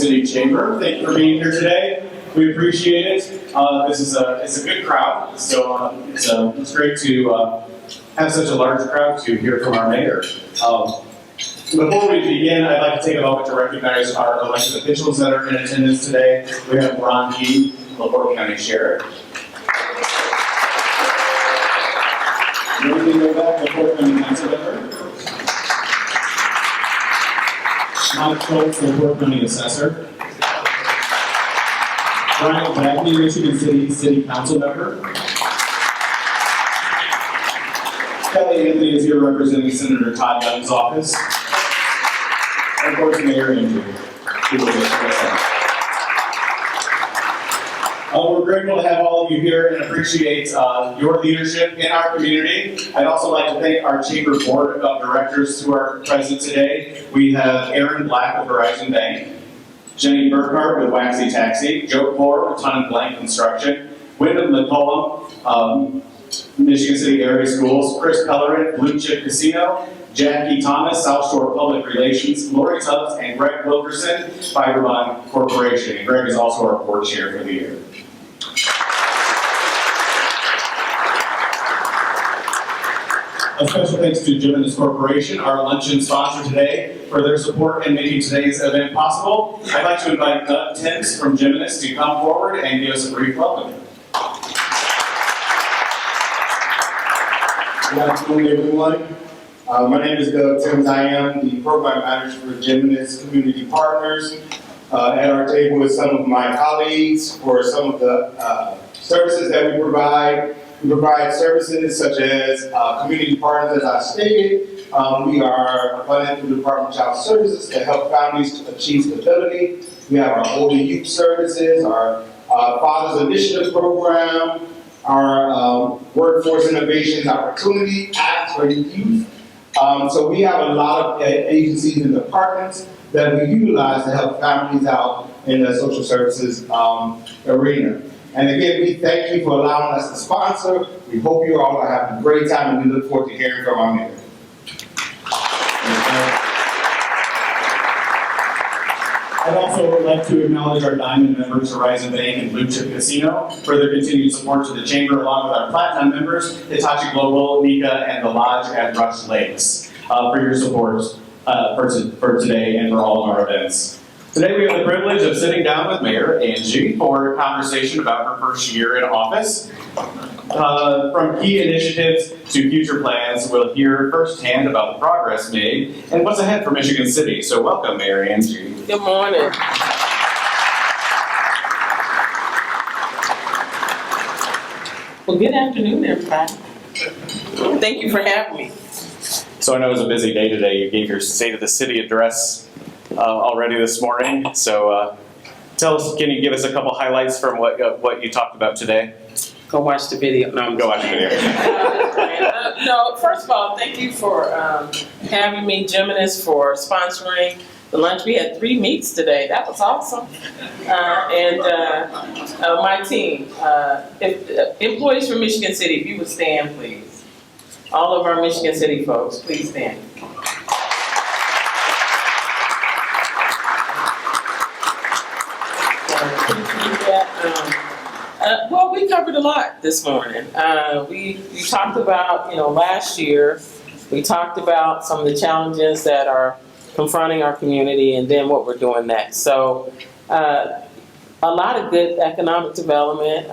City Chamber. Thank you for being here today. We appreciate it. It's a good crowd, so it's great to have such a large crowd to hear from our mayor. Before we begin, I'd like to take a moment to recognize our elected officials that are in attendance today. We have Ron Key, LaPorte County Sheriff. LaPorte County Council Member. Mike Schultz, LaPorte County Assessor. Brian Bagney, Michigan City Council Member. Kelly Anthony is here representing Senator Todd Young's office. And of course, Mayor Andrew. We're grateful to have all of you here and appreciate your leadership in our community. I'd also like to thank our Chamber Board of Directors who are present today. We have Aaron Black of Horizon Bank, Jenny Burkhart with Waxy Taxi, Joe Poor with Ton and Blank Construction, Wyndham McCollum, Michigan City Area Schools, Chris Pellerin, Blue Chip Casino, Jackie Thomas, South Shore Public Relations, Lori Tubbs, and Greg Wilkerson, Fiberbond Corporation. And Greg is also our board chair for the year. A special thanks to Jimenez Corporation, our luncheon sponsor today, for their support in making today's event possible. I'd like to invite Doug Tims from Jimenez to come forward and give us a brief welcome. Good afternoon, everyone. My name is Doug Tims. I am the program manager for Jimenez Community Partners. At our table with some of my colleagues for some of the services that we provide. We provide services such as community partners, as I stated. We are funded through the Department of Child Services to help families achieve stability. We have our older youth services, our Fathers Initiative program, our Workforce Innovations Opportunity Act for youth. So we have a lot of agencies and departments that we utilize to help families out in the social services arena. And again, we thank you for allowing us to sponsor. We hope you all are having a great time, and we look forward to hearing from our mayor. I'd also like to acknowledge our Diamond members, Horizon Bank and Blue Chip Casino, for their continued support to the Chamber, along with our Platinum members, Hitachi Global, Nika, and the Lodge at Rush Lakes, for your support for today and for all of our events. Today we have the privilege of sitting down with Mayor Angie for a conversation about her first year in office. From key initiatives to future plans, we'll hear firsthand about the progress made and what's ahead for Michigan City. So welcome, Mayor Angie. Good morning. Well, good afternoon, everybody. Thank you for having me. So I know it was a busy day today. You gave your State of the City address already this morning. So tell us, can you give us a couple highlights from what you talked about today? Go watch the video. No, Go watch the video. No, first of all, thank you for having me, Jimenez, for sponsoring the lunch. We had 3 meets today. That was awesome. And my team, employees from Michigan City, if you would stand, please. All of our Michigan City folks, please stand. Well, we covered a lot this morning. We talked about, last year, we talked about some of the challenges that are confronting our community and then what we're doing next. So a lot of good economic development.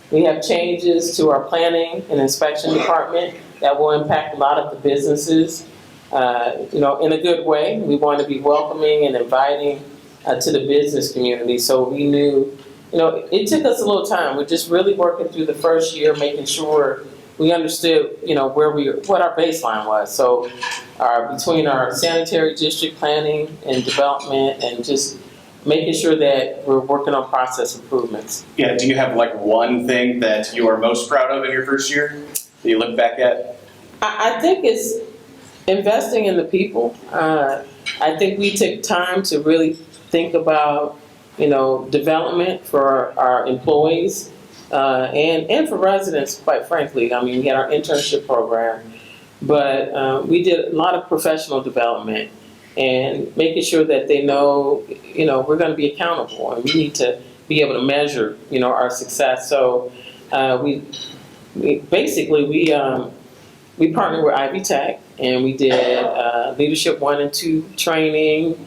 We have changes to our planning and inspection department that will impact a lot of the businesses, in a good way. We want to be welcoming and inviting to the business community. So we knew, it took us a little time. We're just really working through the first year, making sure we understood, what our baseline was. So between our sanitary district planning and development and just making sure that we're working on process improvements. Yeah, do you have one thing that you are most proud of in your first year that you look back at? I think it's investing in the people. I think we took time to really think about, development for our employees and for residents, quite frankly. I mean, we had our internship program, but we did a lot of professional development. and making sure that they know, we're going to be accountable, and we need to be able to measure, our success. So we partnered with Ivy Tech, and we did leadership 1 and 2 training,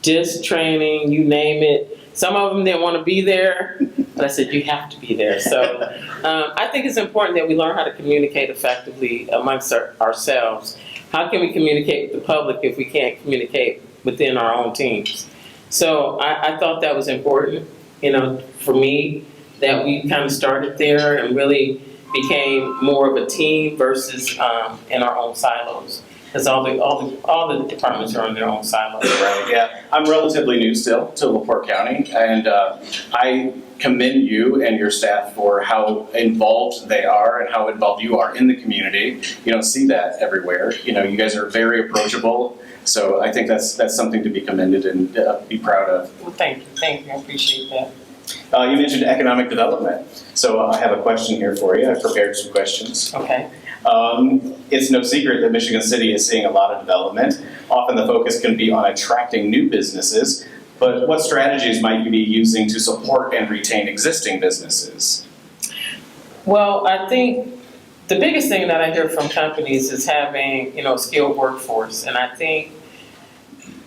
DISC training, you name it. Some of them didn't want to be there, but I said, you have to be there. So I think it's important that we learn how to communicate effectively amongst ourselves. How can we communicate with the public if we can't communicate within our own teams? So I thought that was important, for me, that we kind of started there and really became more of a team versus in our own silos. Because all the departments are in their own silos. Right, yeah. I'm relatively new still to LaPorte County, and I commend you and your staff for how involved they are and how involved you are in the community. You don't see that everywhere. You guys are very approachable, so I think that's something to be commended and be proud of. Well, thank you, I appreciate that. You mentioned economic development, so I have a question here for you. I've prepared some questions. Okay. It's no secret that Michigan City is seeing a lot of development. Often the focus can be on attracting new businesses, but what strategies might you be using to support and retain existing businesses? Well, I think the biggest thing that I hear from companies is having, a skilled workforce. And I think,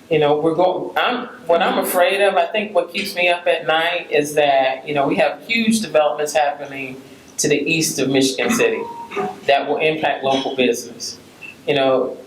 what I'm afraid of, I think what keeps me up at night is that, we have huge developments happening to the east of Michigan City that will impact local business.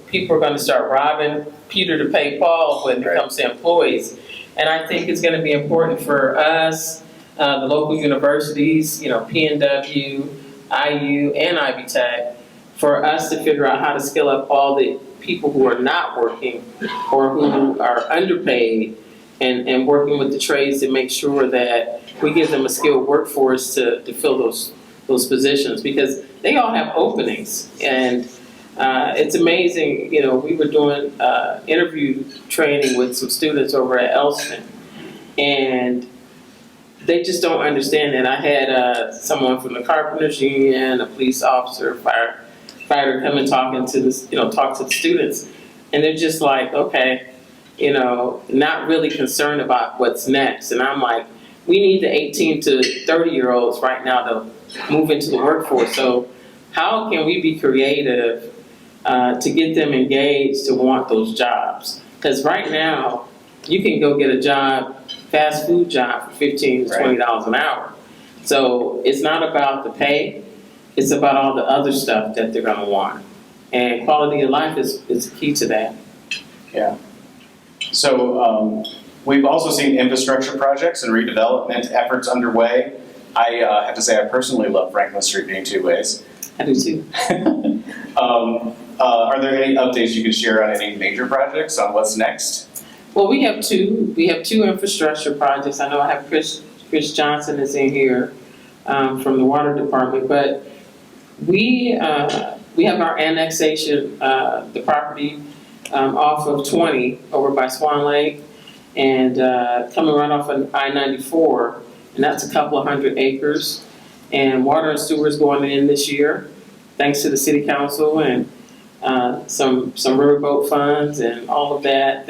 People are going to start robbing Peter to pay Paul when it comes to employees. And I think it's going to be important for us, the local universities, PNW, IU, and Ivy Tech, for us to figure out how to skill up all the people who are not working or who are underpaid, and working with the trades to make sure that we give them a skilled workforce to fill those positions, because they all have openings. And it's amazing, we were doing interview training with some students over at Elston, and they just don't understand that. I had someone from the Carpenters Union, a police officer, firefighter come and talk to the students, and they're just like, okay, not really concerned about what's next. And I'm like, we need the 18 to 30-year-olds right now to move into the workforce. So how can we be creative to get them engaged to want those jobs? Because right now, you can go get a job, fast food job, for $15 to $20 an hour. So it's not about the pay, it's about all the other stuff that they're gonna want. And quality of life is key to that. Yeah. So we've also seen infrastructure projects and redevelopment efforts underway. I have to say, I personally love Franklin Street being two ways. I do too. Are there any updates you could share on any major projects, on what's next? Well, we have two infrastructure projects. I know I have Chris Johnson is in here from the water department, but we have our annexation, the property off of 20 over by Swan Lake, and coming right off of I-94, and that's a couple of 100 acres. And water and sewer is going in this year, thanks to the city council and some riverboat funds and all of that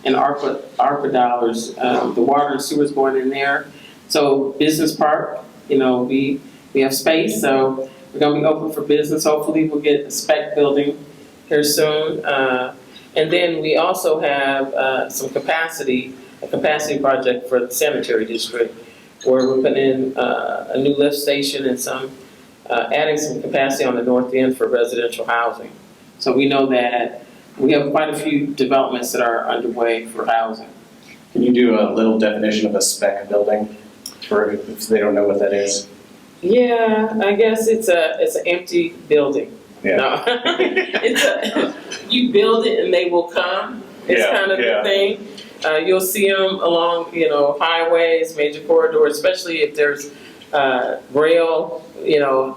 and ARPA dollars. The water and sewer is going in there. So business park, we have space, so we're gonna be open for business. Hopefully we'll get a spec building here soon. And then we also have a capacity project for the sanitary district, where we're putting in a new lift station and adding some capacity on the north end for residential housing. So we know that we have quite a few developments that are underway for housing. Can you do a little definition of a spec building, for if they don't know what that is? Yeah, I guess it's an empty building. Yeah. No. You build it and they will come. It's kind of the thing. You'll see them along, highways, major corridors, especially if there's rail,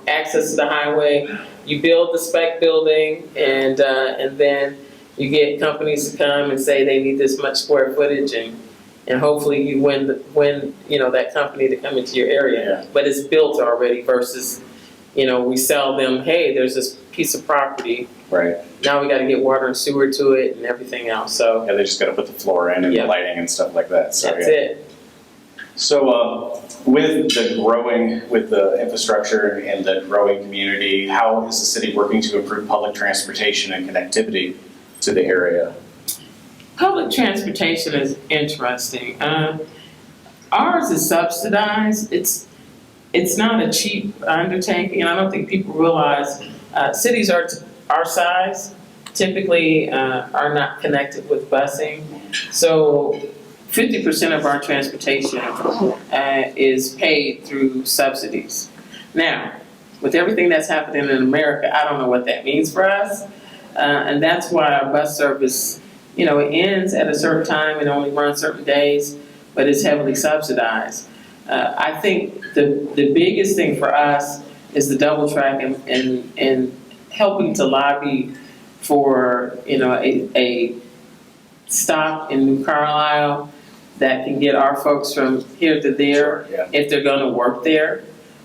access to the highway. You build the spec building, and then you get companies to come and say they need this much square footage, and hopefully you win that company to come into your area. Yeah. But it's built already versus we sell them, hey, there's this piece of property. Right. Now we got to get water and sewer to it and everything else. So Yeah, they just got to put the floor in and Yeah. the lighting and stuff like that. So, that's yeah. it. So with the infrastructure and the growing community, how is the city working to improve public transportation and connectivity to the area? Public transportation is interesting. Ours is subsidized. It's not a cheap undertaking, and I don't think people realize cities are our size typically are not connected with busing. So 50% of our transportation is paid through subsidies. Now, with everything that's happening in America, I don't know what that means for us, and that's why our bus service, it ends at a certain time and only runs certain days, but it's heavily subsidized. I think the biggest thing for us is the double track and helping to lobby for a stop in New Carlisle that can get our folks from here to there Yeah. if they're going to work there,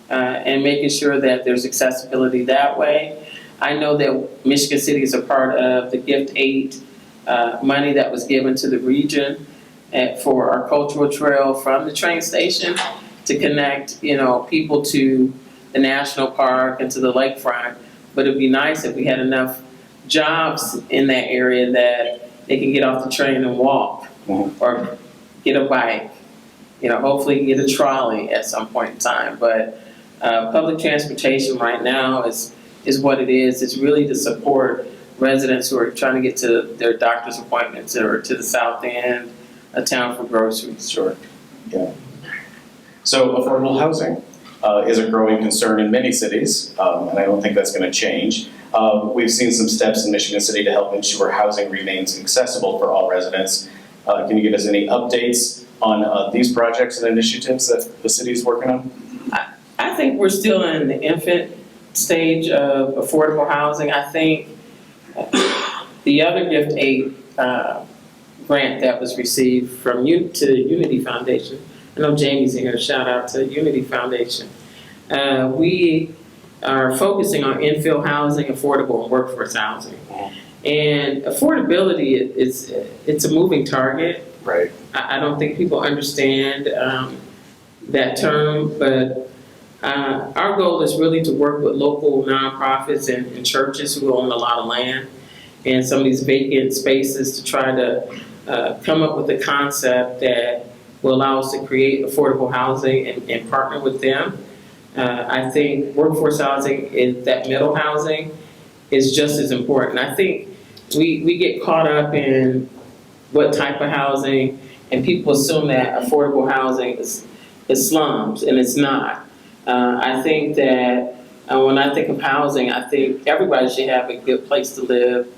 and making sure that there's accessibility that way. I know that Michigan City is a part of the Gift Aid money that was given to the region for our cultural trail from the train station to connect, people to the national park and to the lakefront. But it'd be nice if we had enough jobs in that area that they can get off the train and walk or get a bike, hopefully get a trolley at some point in time. But public transportation right now is what it is. It's really to support residents who are trying to get to their doctor's appointments or to the south end, a town for groceries. Sure. Yeah. So affordable housing is a growing concern in many cities, and I don't think that's going to change. We've seen some steps in Michigan City to help ensure housing remains accessible for all residents. Can you give us any updates on these projects and initiatives that the city is working on? I think we're still in the infant stage of affordable housing. I think the other Gift Aid grant that was received from to the Unity Foundation, I know Jamie's in here, shout out to Unity Foundation. We are focusing on infill housing, affordable and workforce housing. And affordability, it's a moving target. Right. I don't think people understand that term, but our goal is really to work with local nonprofits and churches who own a lot of land and some of these vacant spaces to try to come up with a concept that will allow us to create affordable housing and partner with them. I think workforce housing, that middle housing, is just as important. I think we get caught up in what type of housing, and people assume that affordable housing is slums, and it's not. I think that when I think of housing, I think everybody should have a good place to live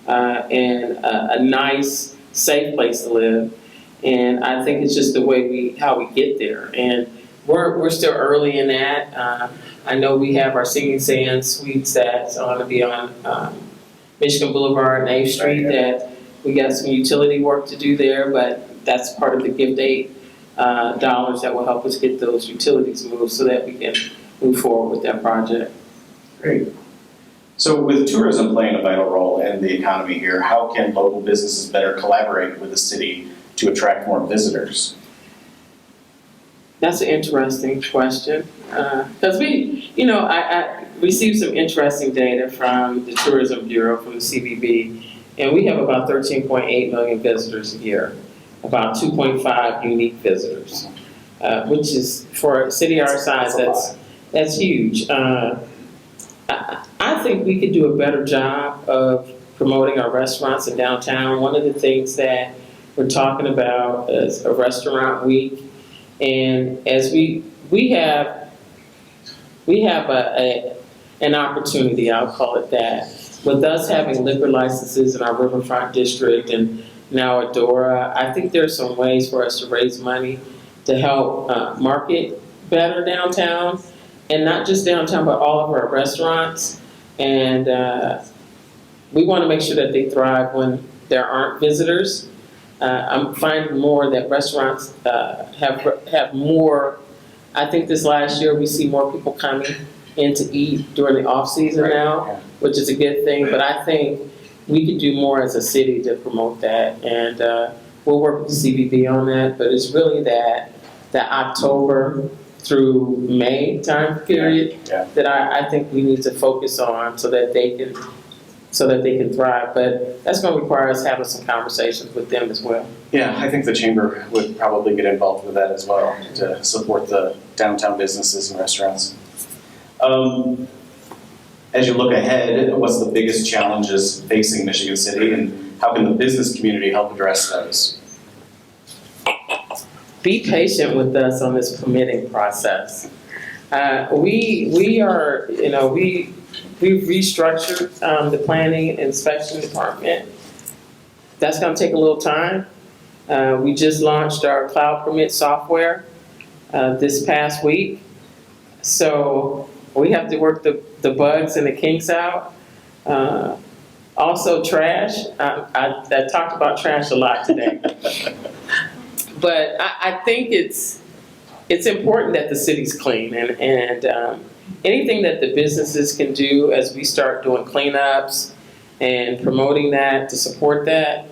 and a nice, safe place to live. And I think it's just the way how we get there. And we're still early in that. I know we have our Singing Sand Suites that's going to be on Michigan Boulevard and 8th Street, that we got some utility work to do there, but that's part of the Gift Aid dollars that will help us get those utilities moved so that we can move forward with that project. Great. So with tourism playing a vital role in the economy here, how can local businesses better collaborate with the city to attract more visitors? That's an interesting question. Because I received some interesting data from the Tourism Bureau, from the CBB, and we have about 13.8 million visitors a year, about 2.5 unique visitors, which is, for a city our size, that's huge. I think we could do a better job of promoting our restaurants in downtown. One of the things that we're talking about is a restaurant week, and as we have an opportunity, I'll call it that, with us having liquor licenses in our Riverfront District and now Adora. I think there's some ways for us to raise money to help market better downtown, and not just downtown, but all of our restaurants. And we want to make sure that they thrive when there aren't visitors. I'm finding more that restaurants have more. I think this last year we see more people coming in to eat during the off season Right, now, yeah. which is a good thing. But I think we could do more as a city to promote that, and we'll work with CBB on that. But it's really that October through May time period Yeah. that I think we need to focus on so that they can thrive. But that's going to require us having some conversations with them as well. Yeah, I think the chamber would probably get involved with that as well to support the downtown businesses and restaurants. As you look ahead, what's the biggest challenges facing Michigan City, and how can the business community help address those? Be patient with us on this permitting process. We are, we've restructured the planning and inspection department. That's going to take a little time. We just launched our cloud permit software this past week. So we have to work the bugs and the kinks out. Also trash. I talked about trash a lot today. But I think it's important that the city's clean, and anything that the businesses can do as we start doing cleanups and promoting that to support that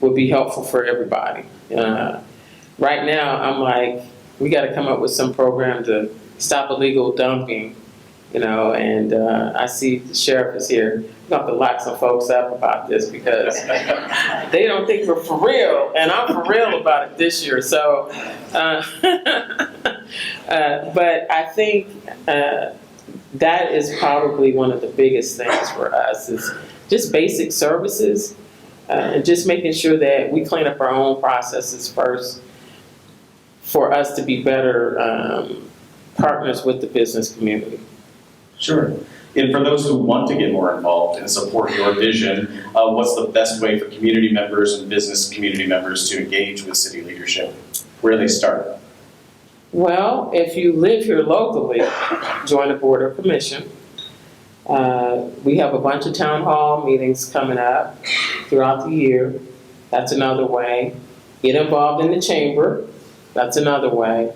would be helpful for everybody. Right now, I'm like, we got to come up with some program to stop illegal dumping, and I see the sheriff is here. I'm going to have to lock some folks up about this because they don't think we're for real, and I'm for real about it this year. So, but I think that is probably one of the biggest things for us is just basic services and just making sure that we clean up our own processes first for us to be better partners with the business community. Sure. And for those who want to get more involved and support your vision, what's the best way for community members and business community members to engage with city leadership? Where do they start? Well, if you live here locally, join a board or commission. We have a bunch of town hall meetings coming up throughout the year. That's another way. Get involved in the chamber. That's another way.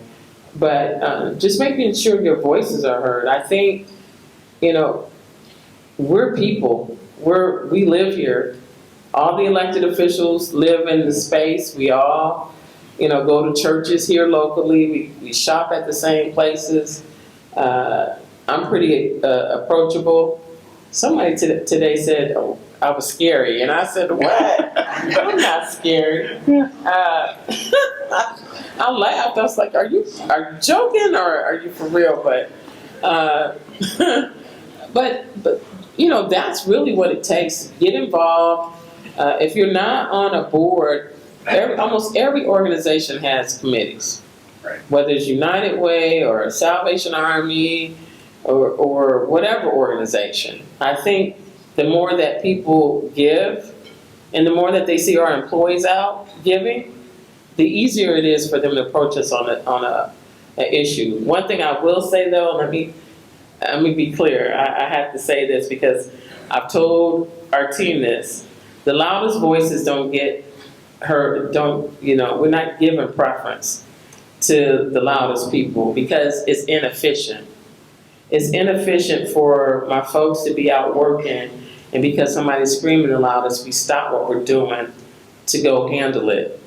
But just making sure your voices are heard. I think, we're people. We live here. All the elected officials live in the space. We all, go to churches here locally. We shop at the same places. I'm pretty approachable. Somebody today said, "Oh, I was scary," and I said, "What? I'm not scary." I laughed. I was like, "Are you joking or are you for real?" But but that's really what it takes. Get involved. If you're not on a board, almost every organization has committees. Right. Whether it's United Way or Salvation Army or whatever organization. I think the more that people give and the more that they see our employees out giving, the easier it is for them to approach us on an issue. One thing I will say though, let me be clear. I have to say this because I've told our team this. The loudest voices don't get heard, we're not giving preference to the loudest people because it's inefficient. It's inefficient for my folks to be out working and because somebody's screaming the loudest, we stop what we're doing to go handle it.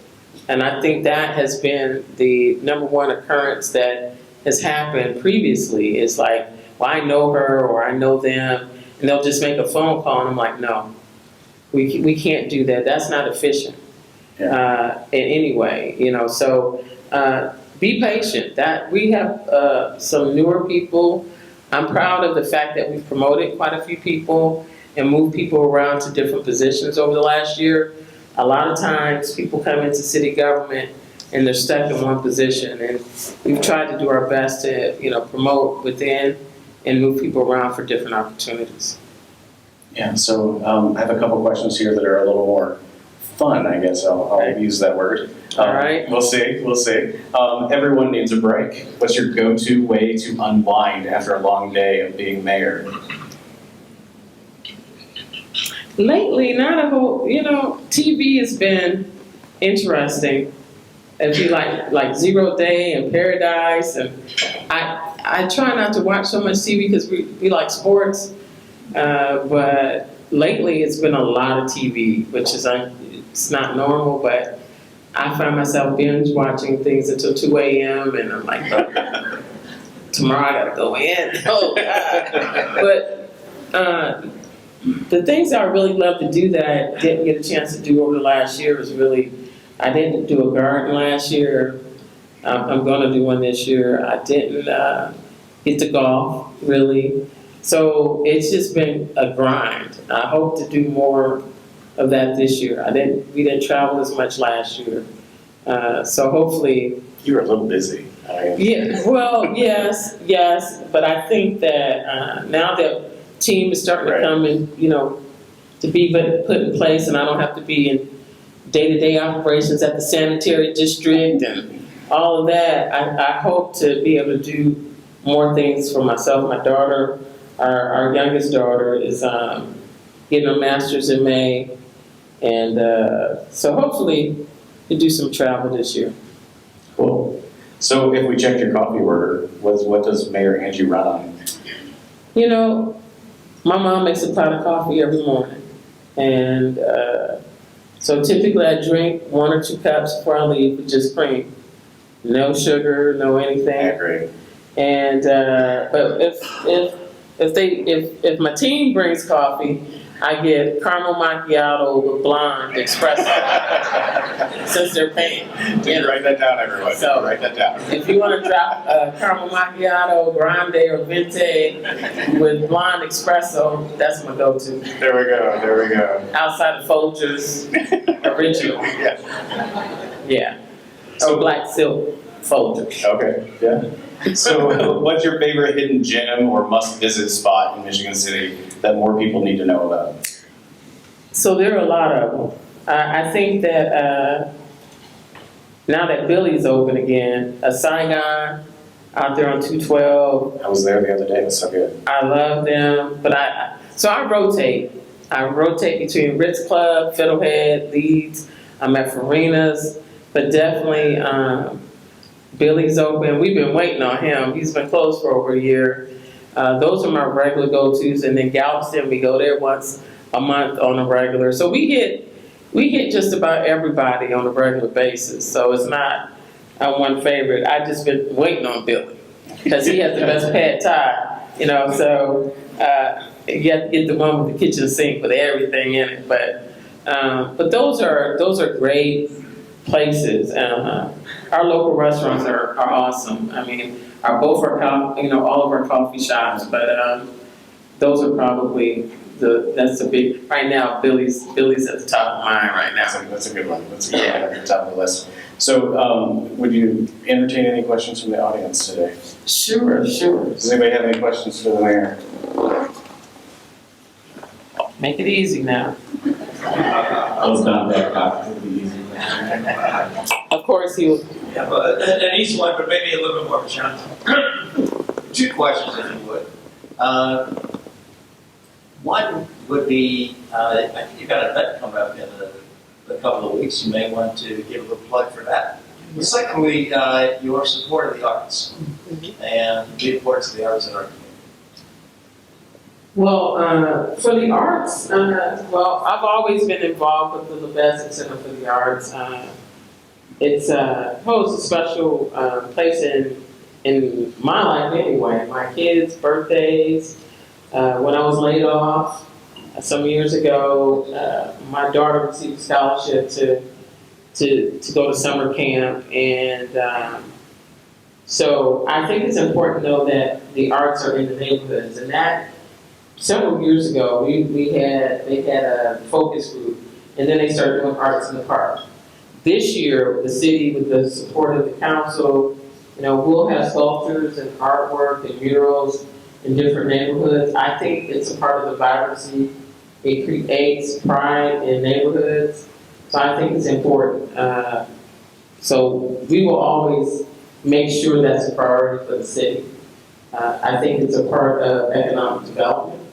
And I think that has been the number one occurrence that has happened previously. It's like, well, I know her or I know them, and they'll just make a phone call, and I'm like, no, we can't do that. That's not efficient in any way, So be patient. That we have some newer people. I'm proud of the fact that we've promoted quite a few people and moved people around to different positions over the last year. A lot of times people come into city government and they're stuck in one position, and we've tried to do our best to, promote within and move people around for different opportunities. Yeah, so I have a couple questions here that are a little more fun, I guess I'll use that word. All right. We'll see. Everyone needs a break. What's your go-to way to unwind after a long day of being mayor? Lately, not a whole, TV has been interesting. If you like Zero Day and Paradise, and I try not to watch so much TV because we like sports, but lately it's been a lot of TV, which is it's not normal, but I find myself binge watching things until 2 a.m. and I'm like, oh, tomorrow I gotta go in. Oh God. But the things I really love to do that I didn't get a chance to do over the last year was really, I didn't do a garden last year. I'm gonna do one this year. I didn't get to golf, really. So it's just been a grind. I hope to do more of that this year. We didn't travel as much last year. So hopefully. You were a little busy. Yeah, well, yes, but I think that now that team is starting to come and, to be put in place and I don't have to be in day-to-day operations at the sanitary district and all of that, I hope to be able to do more things for myself. My daughter, our youngest daughter, is getting her master's in May, and so hopefully to do some travel this year. Cool. So if we check your coffee order, what does Mayor Angie run on? My mom makes a pot of coffee every morning, and so typically I drink 1 or 2 cups before I leave with just cream. No sugar, no anything. I agree. And but if my team brings coffee, I get caramel macchiato with blonde espresso since they're paying. Write that down, everyone. So, write that down. If you want to drop a caramel macchiato, grande or venti with blonde espresso, that's my go-to. There we go. Outside of Folgers original. Yeah. Or black silk Folgers. Okay, yeah. So what's your favorite hidden gem or must-visit spot in Michigan City that more people need to know about? So there are a lot of them. I think that now that Billy's open again, Saigon out there on 212. I was there the other day, it was so good. I love them, but I rotate. I rotate between Ritz Club, Fiddlehead, Leeds. I'm at Farina's, but definitely Billy's open. We've been waiting on him. He's been closed for over a year. Those are my regular go-tos, and then Galveston, we go there once a month on a regular. So we hit just about everybody on a regular basis. So it's not one favorite. I just been waiting on Billy because he has the best pad thai, So you have to get the one with the kitchen sink with everything in it. But those are great places. Our local restaurants are awesome. I mean, all of our coffee shops, but those are probably that's the big, right now, Billy's at the top of mine right now. That's a good one. That's a good one at the top of the list. So would you entertain any questions from the audience today? Sure. Does anybody have any questions for the mayor? Make it easy now. Close down that clock. It'll be easy. Of course, he'll. Yeah, but an easy one, but maybe a little bit more of a challenge. 2 questions, if you would. One would be, I think you've got an event coming up in a couple of weeks. You may want to give a little plug for that. Secondly, your support of the arts and the importance of the arts in our community. Well, for the arts, I've always been involved with the Levesque Center for the Arts. It's holds a special place in my life anyway. My kids' birthdays, when I was laid off some years ago, my daughter received a scholarship to go to summer camp, and so I think it's important to know that the arts are in the neighborhoods, and that. Several years ago, they had a focus group, and then they started doing arts in the park. This year, the city, with the support of the council, we'll have sculptures and artwork and murals in different neighborhoods. I think it's a part of the vibrancy. It creates pride in neighborhoods, so I think it's important. So we will always make sure that's a priority for the city. I think it's a part of economic development.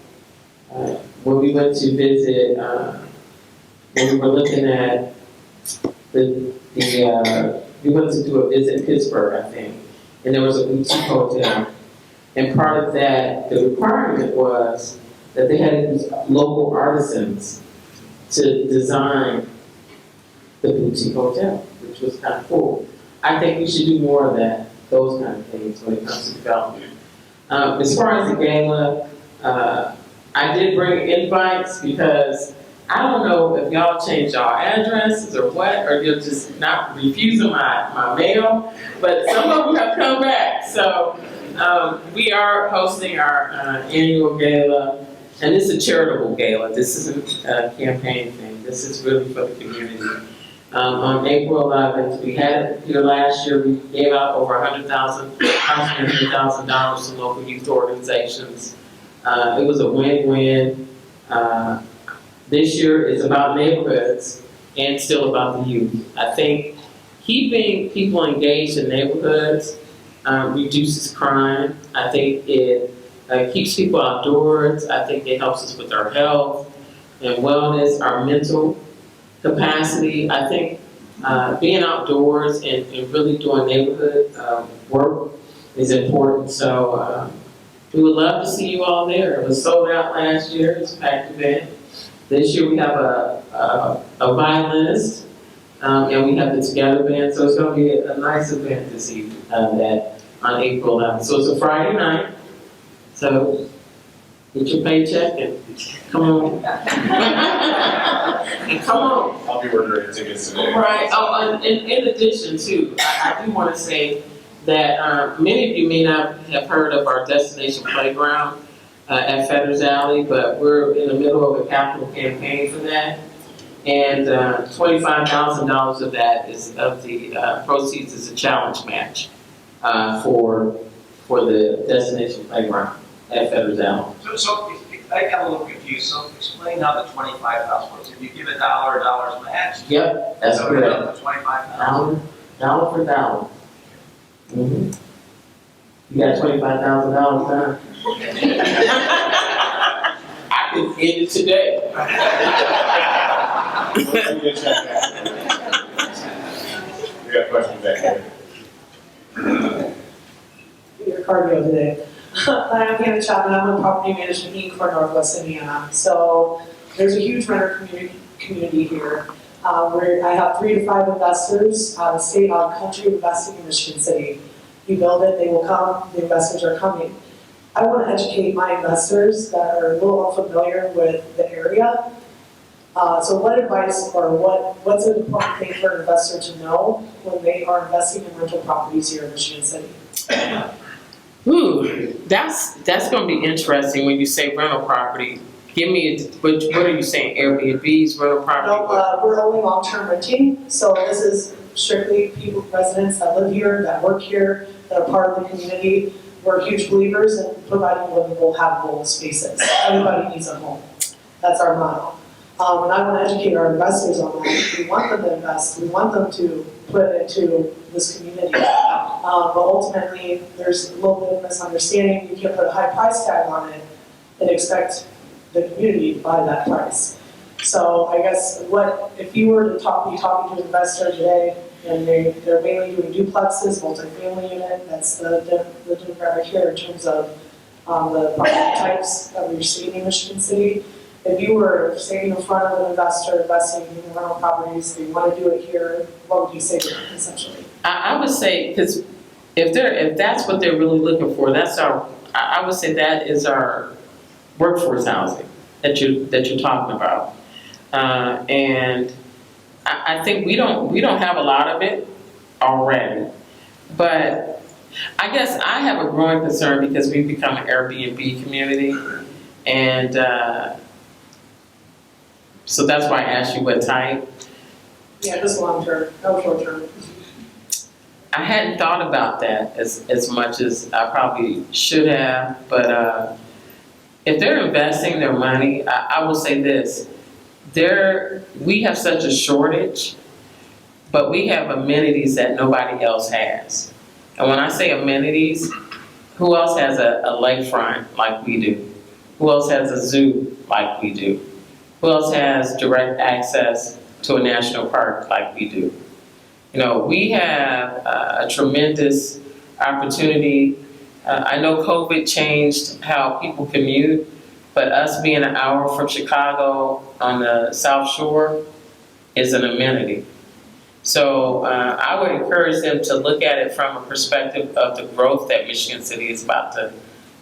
When we went to visit, when we were looking at we went to do a visit in Pittsburgh, I think, and there was a boutique hotel, And part of that, the requirement was that they had to use local artisans to design the boutique hotel, which was kind of cool. I think we should do more of that, those kind of things when it comes to development. As far as the gala, I did bring invites because I don't know if y'all changed y'all addresses or what, or you're just not refusing my mail, but some of them have come back. So we are hosting our annual gala, and it's a charitable gala. This isn't a campaign thing. This is really for the community. On April 11th, we had it here last year. We gave out over $100,000 to local youth organizations. It was a win-win. This year is about neighborhoods and still about the youth. I think keeping people engaged in neighborhoods reduces crime. I think it keeps people outdoors. I think it helps us with our health and wellness, our mental capacity. I think being outdoors and really doing neighborhood work is important. So we would love to see you all there. It was sold out last year. It's a packed event. This year we have a violinist, and we have the Together Band, so it's going to be a nice event this evening on April 11th. So it's a Friday night, so get your paycheck and come on. And come on. I'll be ordering tickets today. Right. Oh, and in addition, too, I do want to say that many of you may not have heard of our destination playground at Fetters Alley, but we're in the middle of a capital campaign for that. And $25,000 of that is of the proceeds is a challenge match for the destination playground at Fetters Alley. So I got a little confused, so explain how the 25,000 works. If you give $1, $1 match. Yep, that's so correct. The 25,000. Dollar for dollar. Mm-hmm. You got $25,000 done. I can end it today. We got questions back here. Your cardio today. I'm Hannah Chapman. I'm a property management Inc. for Northwest Indiana. So there's a huge renter community here. Where I have 3 to 5 investors out of state, out of country, investing in Michigan City. You build it, they will come. The investors are coming. I want to educate my investors that are a little unfamiliar with the area. So what advice or what's an important thing for an investor to know when they are investing in rental properties here in Michigan City? Ooh, that's going to be interesting when you say rental property. Give me, what are you saying, Airbnbs, rental property? No, we're only long-term renting, so this is strictly people, residents that live here, that work here, that are part of the community. We're huge believers in providing livable, habitable spaces. Everybody needs a home. That's our motto. And I want to educate our investors on that. We want them to invest. We want them to put into this community. But ultimately, there's a little bit of misunderstanding. You can't put a high price tag on it and expect the community to buy that price. So I guess if you were to be talking to an investor today, and they're mainly doing duplexes, multifamily unit, that's the demographic here in terms of the property types that we're seeing in Michigan City. If you were standing in front of an investor investing in rental properties, they want to do it here, what would you say to them essentially? I would say, because if that's what they're really looking for, I would say that is our workforce housing that you're talking about. And I think we don't have a lot of it already. But I guess I have a growing concern because we've become an Airbnb community. And so that's why I asked you what type. Yeah, just long term, no short term. I hadn't thought about that as much as I probably should have, but if they're investing their money, I will say this, we have such a shortage, but we have amenities that nobody else has. And when I say amenities, who else has a lakefront like we do? Who else has a zoo like we do? Who else has direct access to a national park like we do? You know, we have a tremendous opportunity I know COVID changed how people commute, but us being an hour from Chicago on the South Shore is an amenity. So I would encourage them to look at it from a perspective of the growth that Michigan City is about to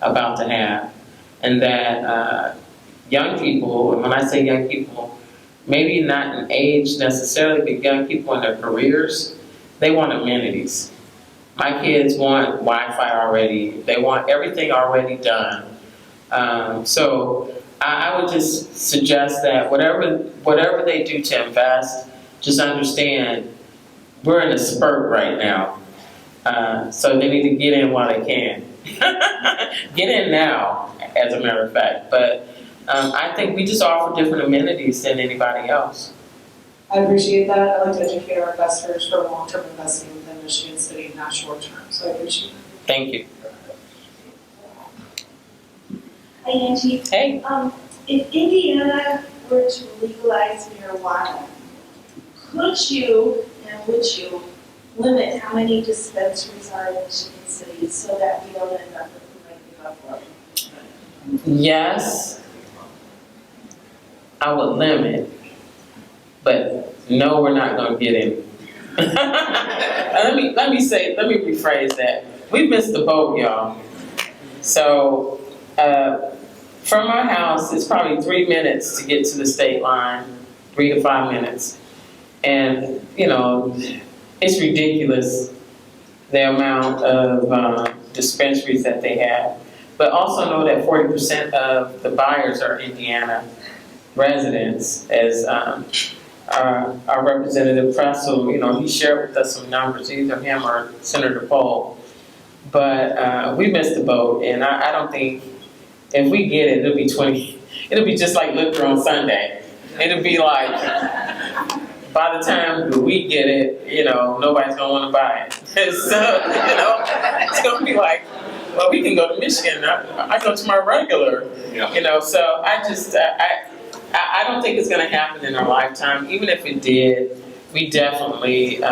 have. And that young people, and when I say young people, maybe not in age necessarily, but young people in their careers, they want amenities. My kids want Wi-Fi already. They want everything already done. So I would just suggest that whatever they do to invest, just understand we're in a spurt right now. So they need to get in while they can. Get in now, as a matter of fact. But I think we just offer different amenities than anybody else. I appreciate that. I like to educate our investors for long-term investing within Michigan City, not short-term, so I appreciate it. Thank you. Hi Angie. Hey. If Indiana were to legalize marijuana, could you and would you limit how many dispensaries are in Michigan City so that we don't end up with like Buffalo? Yes, I would limit, but no, we're not gonna get any. let me rephrase that. We missed the boat, y'all. So, from our house, it's probably 3 minutes to get to the state line, 3 to 5 minutes. And, you know, it's ridiculous the amount of dispensaries that they have. But also know that 40% of the buyers are Indiana residents, as our Representative Pressel, you know, he shared with us some numbers, either him or Senator Pohl. But we missed the boat, and I don't think, if we get it, it'll be 20, it'll be just like liquor on Sunday. It'll be like, by the time we get it, you know, nobody's gonna wanna buy it. So, you know, it's gonna be like, well, we can go to Michigan, I go to my regular, you know, so I just, I don't think it's gonna happen in our lifetime. Even if it did, we definitely,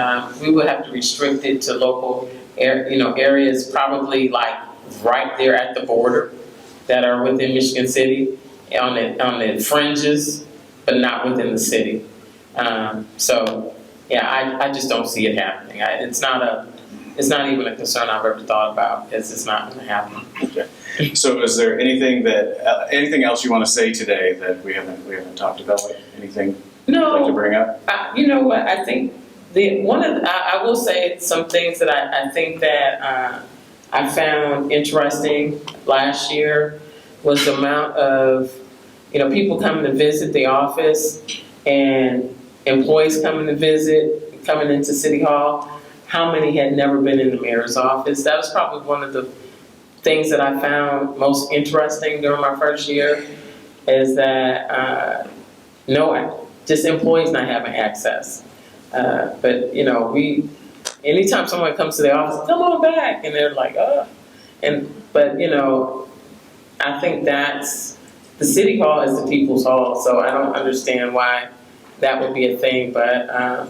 we would have to restrict it to local areas, probably like right there at the border that are within Michigan City, on the fringes, but not within the city. So yeah, I just don't see it happening. It's not even a concern I've ever thought about, because it's not going to happen. Okay. So is there anything anything else you want to say today that we haven't talked about? Anything you'd like to bring up? You know what? I think I will say some things that I think that I found interesting last year was the amount of, you know, people coming to visit the office and employees coming to visit, coming into City Hall. How many had never been in the mayor's office? That was probably one of the things that I found most interesting during my first year, is that just employees not having access. But you know, anytime someone comes to the office, come on back, and they're like, oh. But you know, I think that's, the City Hall is the people's hall, so I don't understand why that would be a thing, but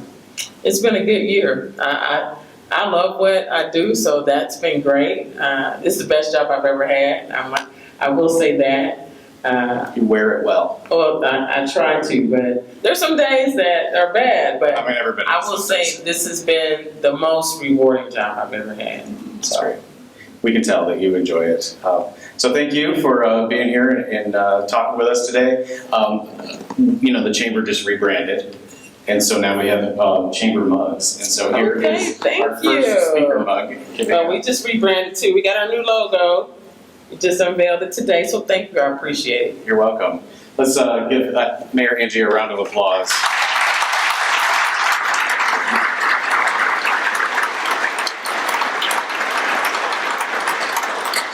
it's been a good year. I love what I do, so that's been great. This is the best job I've ever had. I will say that. You wear it well. Well, I try to, but there's some days that are bad, but I mean, everybody. I will say this has been the most rewarding job I've ever had. That's great. We can tell that you enjoy it. So thank you for being here and talking with us today. You know, the chamber just rebranded, and so now we have chamber mugs. And so here is our first speaker mug. We just rebranded too. We got our new logo. We just unveiled it today, so thank you. I appreciate it. You're welcome. Let's give Mayor Angie a round of applause.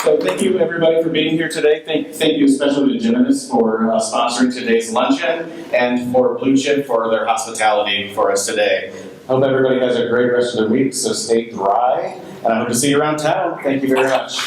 So thank you everybody for being here today. Thank you especially to Jimenez for sponsoring today's luncheon, and for Blue Chip for their hospitality for us today. Hope everybody has a great rest of the week, so stay dry, and I hope to see you around town. Thank you very much.